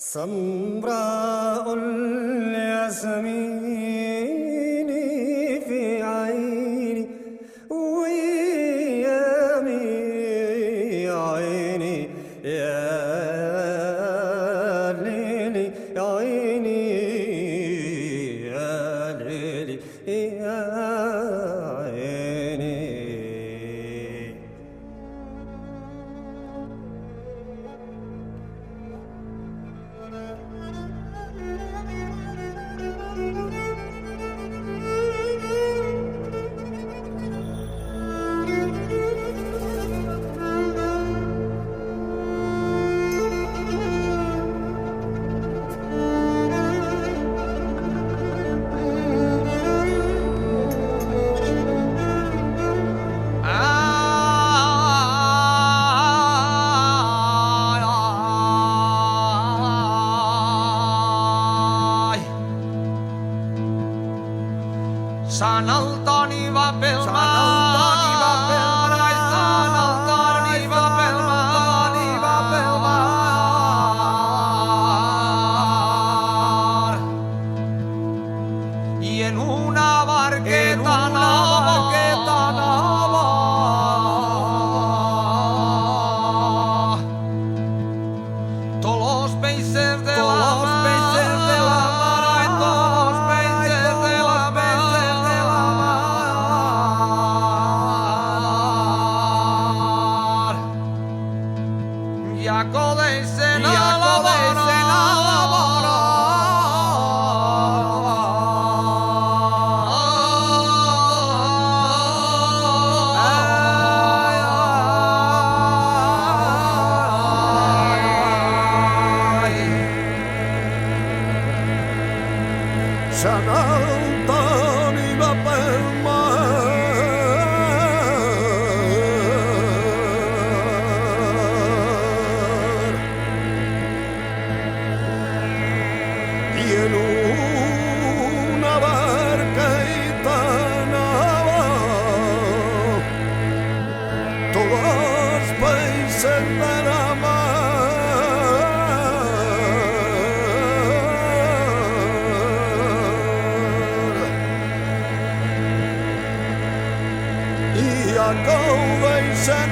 سمراء الياسمين في عيني ويامي عيني يا ليلي عيني يا ليلي يا عيني. Sanaltani va pel mar, Sanaltani va pel mar, Sanaltani va pel mar. I en una barqueta nova, tots los peixos de la mar, acodeixen a la vora. Sanaltani va pel mar y en una barqueta nova todos países de la y acabeixen